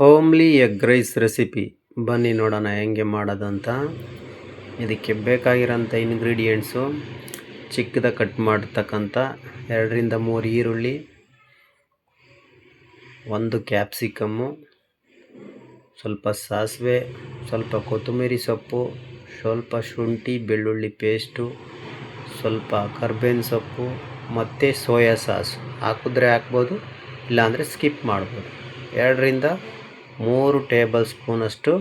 Homely egg rice recipe ಬನ್ನಿ ನೋಡೋಣ ಹೆಂಗೆ ಮಾಡೋದಂತ. ಇದಕ್ಕೆ ಬೇಕಾಗಿರೋಂಥ ಇಂಗ್ರೀಡಿಯೆಂಟ್ಸು ಚಿಕ್ಕದಾಗಿ ಕಟ್ ಮಾಡಿರ್ತಕ್ಕಂಥ 2ರಿಂದ 3 ಈರುಳ್ಳಿ, 1 ಕ್ಯಾಪ್ಸಿಕಮ್ಮು, ಸ್ವಲ್ಪ ಸಾಸಿವೆ, ಸ್ವಲ್ಪ ಕೊತ್ತಂಬರಿ ಸೊಪ್ಪು, ಸ್ವಲ್ಪ ಶುಂಠಿ ಬೆಳ್ಳುಳ್ಳಿ ಪೇಸ್ಟು, ಸ್ವಲ್ಪ ಕರ್ಬೇವಿನ ಸೊಪ್ಪು ಮತ್ತು ಸೋಯಾ ಸಾಸ್ ಹಾಕಿದ್ರೆ ಹಾಕ್ಬೋದು, ಇಲ್ಲಾಂದರೆ ಸ್ಕಿಪ್ ಮಾಡ್ಬೋದು. 2ರಿಂದ 3 ಟೇಬಲ್ ಸ್ಪೂನಷ್ಟು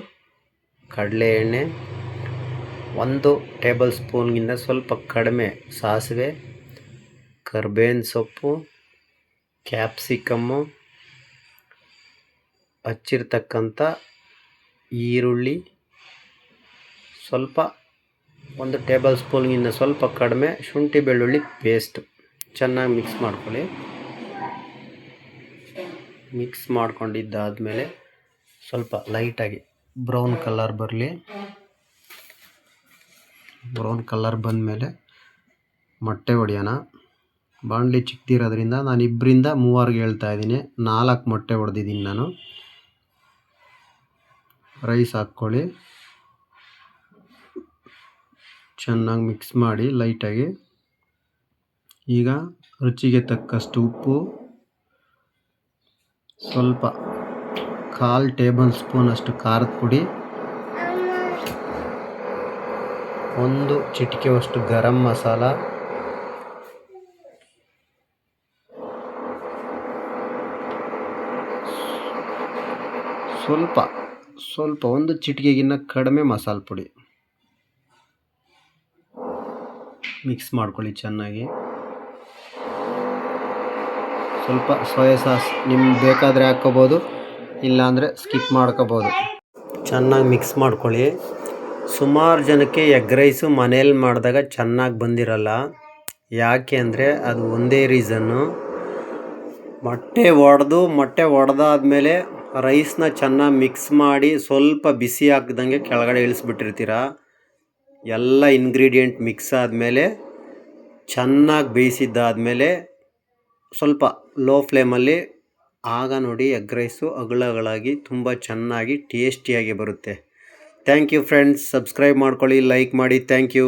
ಕಡಲೆ ಎಣ್ಣೆ, 1 ಟೇಬಲ್ ಸ್ಪೂನ್ಗಿಂತ ಸ್ವಲ್ಪ ಕಡಿಮೆ ಸಾಸಿವೆ, ಕರ್ಬೇವಿನ ಸೊಪ್ಪು, ಕ್ಯಾಪ್ಸಿಕಮ್ಮು, ಹಚ್ಚಿರ್ತಕ್ಕಂಥ ಈರುಳ್ಳಿ, ಸ್ವಲ್ಪ 1 ಟೇಬಲ್ ಸ್ಪೂನ್ಗಿಂತ ಸ್ವಲ್ಪ ಕಡಿಮೆ ಶುಂಠಿ ಬೆಳ್ಳುಳ್ಳಿ ಪೇಸ್ಟ್. ಚೆನ್ನಾಗಿ ಮಿಕ್ಸ್ ಮಾಡ್ಕೊಳ್ಳಿ. ಮಿಕ್ಸ್ ಮಾಡ್ಕೊಂಡಿದ್ದಾದಮೇಲೆ ಸ್ವಲ್ಪ ಲೈಟಾಗಿ ಬ್ರೌನ್ ಕಲರ್ ಬರಲಿ. ಬ್ರೌನ್ ಕಲರ್ ಬಂದಮೇಲೆ ಮೊಟ್ಟೆ ಹೊಡೆಯೋಣ. ಬಾಣಲಿ ಚಿಕ್ಕದಿರೋದ್ರಿಂದ ನಾನು 2ರಿಂದ 3 ಹೇಳ್ತಾ ಇದ್ದೀನಿ. 4 ಮೊಟ್ಟೆ ಹೊಡೆದಿದ್ದೀನಿ ನಾನು. ರೈಸ್ ಹಾಕ್ಕೊಳ್ಳಿ, ಚೆನ್ನಾಗಿ ಮಿಕ್ಸ್ ಮಾಡಿ ಲೈಟಾಗಿ. ಈಗ ರುಚಿಗೆ ತಕ್ಕಷ್ಟು ಉಪ್ಪು, ಸ್ವಲ್ಪ 1/4 ಟೇಬಲ್ ಸ್ಪೂನಷ್ಟು ಖಾರದ ಪುಡಿ, 1 ಚಿಟಿಕೆಯಷ್ಟು ಗರಂ ಮಸಾಲ, ಸ್ವಲ್ಪ 1 ಚಿಟಿಕೆಗಿನ್ನ ಕಡಿಮೆ ಮಸಾಲೆ ಪುಡಿ. ಮಿಕ್ಸ್ ಮಾಡ್ಕೊಳ್ಳಿ ಚೆನ್ನಾಗಿ. ಸ್ವಲ್ಪ ಸೋಯಾ ಸಾಸ್ ನಿಮ್ಗೆ ಬೇಕಾದರೆ ಹಾಕ್ಕೋಬೋದು, ಇಲ್ಲಾಂದರೆ ಸ್ಕಿಪ್ ಮಾಡ್ಕೋಬೋದು. ಚೆನ್ನಾಗಿ ಮಿಕ್ಸ್ ಮಾಡ್ಕೊಳ್ಳಿ. ಸುಮಾರು ಜನಕ್ಕೆ ಎಗ್ ರೈಸು ಮನೇಲಿ ಮಾಡಿದಾಗ ಚೆನ್ನಾಗಿ ಬಂದಿರಲ್ಲ. ಯಾಕೆ ಅಂದರೆ ಅದು ಒಂದೇ ರೀಸನ್ನು, ಮೊಟ್ಟೆ ಒಡೆದಾದ್ಮೇಲೆ ರೈಸ್ನ ಚೆನ್ನಾಗಿ ಮಿಕ್ಸ್ ಮಾಡಿ ಸ್ವಲ್ಪ ಬಿಸಿ ಹಾಕ್ದಂಗೆ ಕೆಳಗಡೆ ಇಳಿಸ್ಬಿಟ್ಟಿರ್ತೀರ. ಎಲ್ಲ ಇಂಗ್ರೀಡಿಯೆಂಟ್ ಮಿಕ್ಸ್ ಆದಮೇಲೆ ಚೆನ್ನಾಗಿ ಬೇಯಿಸಿದ್ದಾದಮೇಲೆ ಸ್ವಲ್ಪ ಲೋ ಫ್ಲೇಮಲ್ಲಿ ಆಗ ನೋಡಿ ಎಗ್ ರೈಸು ಅಗಳಾಗಿ ತುಂಬ ಚೆನ್ನಾಗಿ ಟೇಸ್ಟಿಯಾಗಿ ಬರುತ್ತೆ. Thank you friends. ಸಬ್ಸ್ಕ್ರೈಬ್ ಮಾಡ್ಕೊಳ್ಳಿ, ಲೈಕ್ ಮಾಡಿ. Thank you.